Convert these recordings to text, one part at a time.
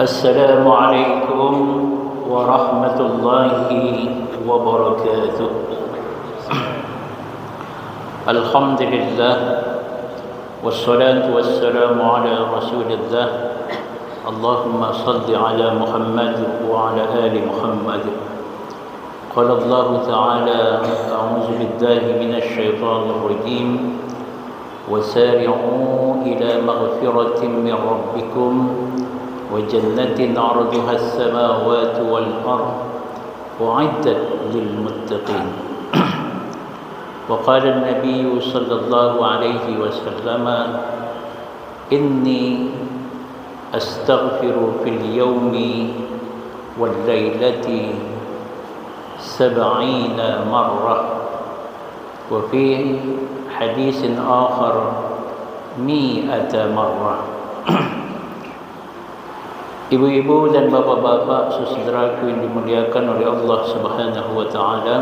السلام عليكم ورحمة الله وبركاته. الحمد لله والصلاة والسلام على رسول الله. اللهم صل على محمد وعلى آل محمد. قال الله تعالى: أعوذ بالله من الشيطان الرجيم وسارعوا إلى مغفرة من ربكم وجنة عرضها السماوات والأرض أعدت للمتقين. وقال النبي صلى الله عليه وسلم: إني أستغفر في اليوم والليلة 70 مرة. وفي حديث آخر 100 مرة. Ibu-ibu dan bapa-bapa, saudaraku yang dimuliakan oleh Allah Subhanahu wa taala.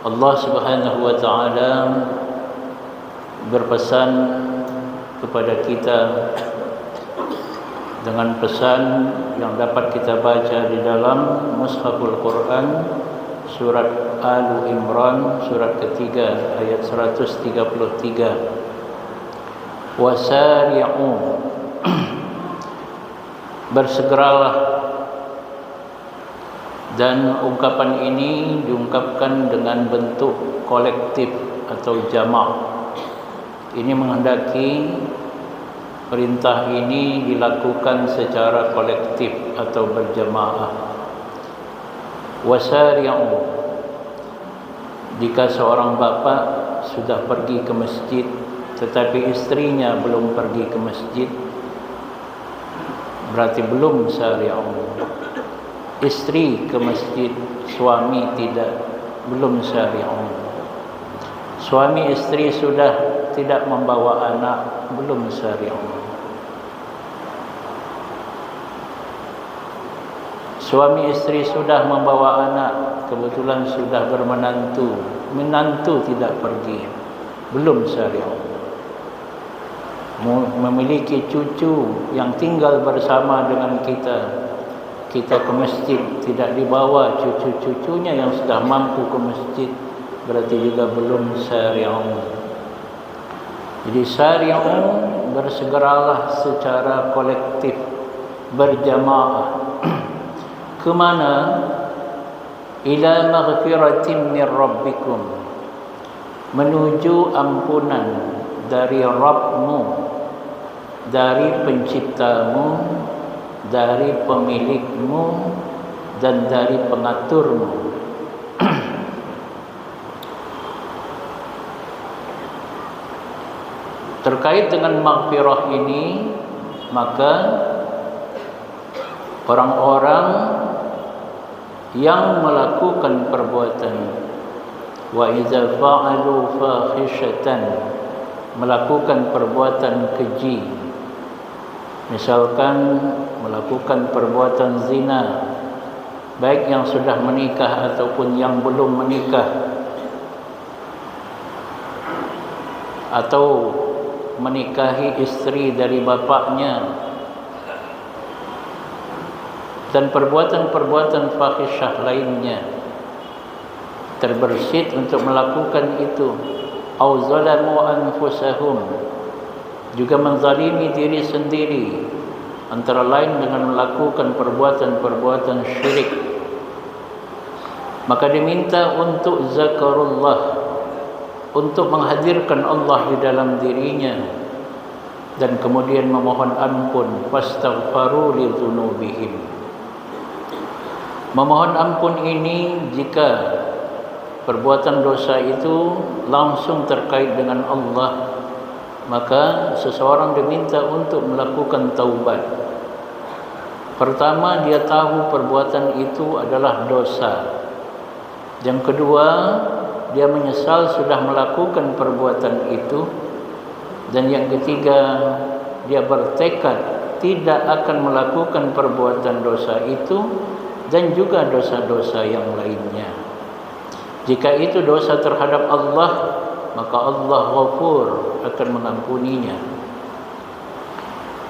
Allah Subhanahu wa taala berpesan kepada kita dengan pesan yang dapat kita baca di dalam Mushaful Quran, surat Al Imran, surat ketiga ayat 133. Wasari'u, bersegeralah. Dan ungkapan ini diungkapkan dengan bentuk kolektif atau jamak. Ini menghendaki perintah ini dilakukan secara kolektif atau berjamaah. Wasari'u, jika seorang bapa sudah pergi ke masjid tetapi istrinya belum pergi ke masjid, berarti belum sari'u. Istri ke masjid, suami tidak, belum sari'u. Suami istri sudah tidak membawa anak, belum sari'u. Suami istri sudah membawa anak, kebetulan sudah bermenantu, menantu tidak pergi, belum sari'u. Memiliki cucu yang tinggal bersama dengan kita ke masjid, tidak dibawa cucu-cucunya yang sudah mampu ke masjid, berarti juga belum sari'u. Jadi sari'u, bersegeralah secara kolektif, berjamaah. Kemana? Ila maghfiratin min rabbikum, menuju ampunan dari Rabbmu, dari penciptamu, dari pemilikmu, dan dari pengaturmu. Terkait dengan maghfirah ini, maka orang-orang yang melakukan perbuatan wa idza fa'alu fahishatan, melakukan perbuatan keji, misalkan melakukan perbuatan zina, baik yang sudah menikah ataupun yang belum menikah, atau menikahi istri dari bapaknya, dan perbuatan-perbuatan fahisyah lainnya, terbersit untuk melakukan itu. Au zalamu anfusahum, juga menzalimi diri sendiri, antara lain dengan melakukan perbuatan-perbuatan syirik. Maka diminta untuk zakarullah, untuk menghadirkan Allah di dalam dirinya, dan kemudian memohon ampun. Fastaghfaru li dzunubihim, memohon ampun ini jika perbuatan dosa itu langsung terkait dengan Allah, maka seseorang diminta untuk melakukan taubat. Pertama, dia tahu perbuatan itu adalah dosa. Yang kedua, dia menyesal sudah melakukan perbuatan itu. Dan yang ketiga, dia bertekad tidak akan melakukan perbuatan dosa itu dan juga dosa-dosa yang lainnya. Jika itu dosa terhadap Allah, maka Allah Ghafur, akan mengampuninya.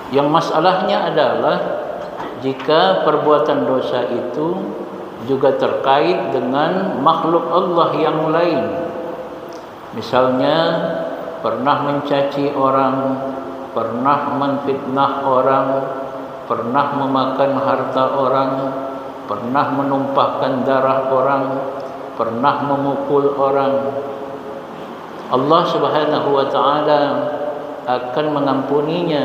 Yang masalahnya adalah jika perbuatan dosa itu juga terkait dengan makhluk Allah yang lain. Misalnya pernah mencaci orang, pernah menfitnah orang, pernah memakan harta orang, pernah menumpahkan darah orang, pernah memukul orang. Allah Subhanahu wa taala akan mengampuninya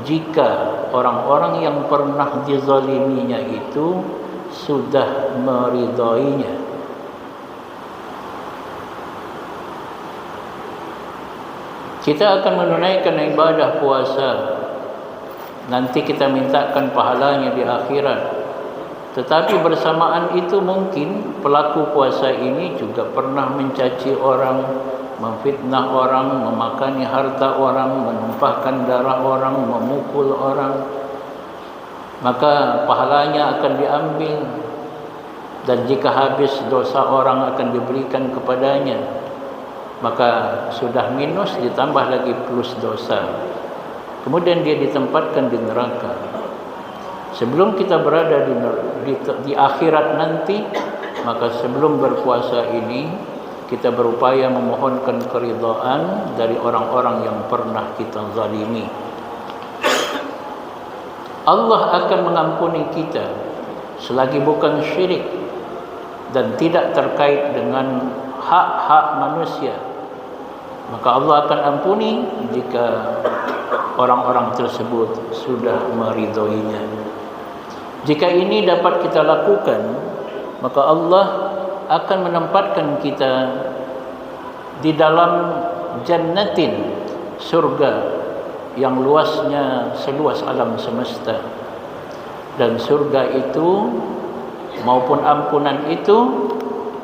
jika orang-orang yang pernah dizaliminya itu sudah meridainya. Kita akan menunaikan ibadah puasa, nanti kita mintakan pahalanya di akhirat. Tetapi bersamaan itu mungkin pelaku puasa ini juga pernah mencaci orang, memfitnah orang, memakani harta orang, menumpahkan darah orang, memukul orang. Maka pahalanya akan diambil, dan jika habis dosa orang akan diberikan kepadanya. Maka sudah minus ditambah lagi plus dosa. Kemudian dia ditempatkan di neraka. Sebelum kita berada di akhirat nanti, maka sebelum berpuasa ini kita berupaya memohonkan keridhaan dari orang-orang yang pernah kita zalimi. Allah akan mengampuni kita selagi bukan syirik dan tidak terkait dengan hak-hak manusia. Maka Allah akan ampuni jika orang-orang tersebut sudah meridhoinya. Jika ini dapat kita lakukan, maka Allah akan menempatkan kita di dalam jannatin, surga yang luasnya seluas alam semesta. Dan surga itu maupun ampunan itu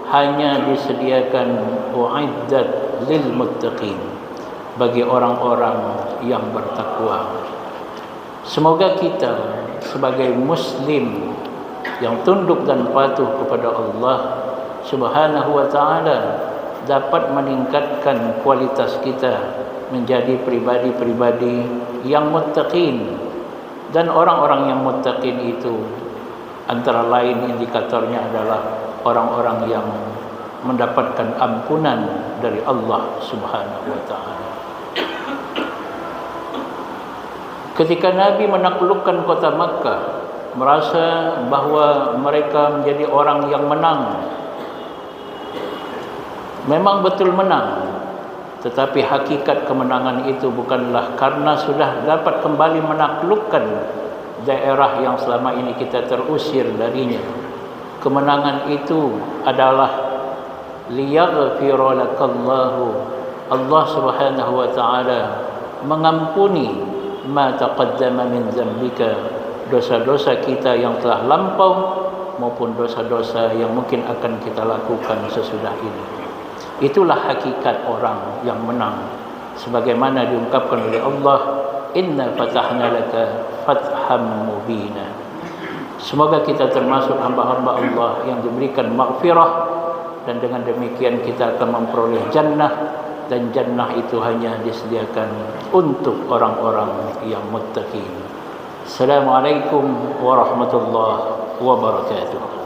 hanya disediakan uiddat lil muttaqin, bagi orang-orang yang bertakwa. Semoga kita sebagai muslim yang tunduk dan patuh kepada Allah Subhanahu wa taala dapat meningkatkan kualitas kita menjadi pribadi-pribadi yang muttaqin. Dan orang-orang yang muttaqin itu antara lain indikatornya adalah orang-orang yang mendapatkan ampunan dari Allah Subhanahu wa taala. Ketika Nabi menaklukkan kota Makkah, merasa bahawa mereka menjadi orang yang menang. Memang betul menang, tetapi hakikat kemenangan itu bukanlah karena sudah dapat kembali menaklukkan daerah yang selama ini kita terusir darinya. Kemenangan itu adalah liyaghfira lakallahu, Allah Subhanahu wa taala mengampuni ma taqaddama min dzambika, dosa-dosa kita yang telah lampau maupun dosa-dosa yang mungkin akan kita lakukan sesudah ini. Itulah hakikat orang yang menang, sebagaimana diungkapkan oleh Allah, inna fatahna laka fatham mubina. Semoga kita termasuk hamba-hamba Allah yang diberikan maghfirah, dan dengan demikian kita akan memperoleh jannah, dan jannah itu hanya disediakan untuk orang-orang yang muttaqin. Assalamualaikum warahmatullahi wabarakatuh.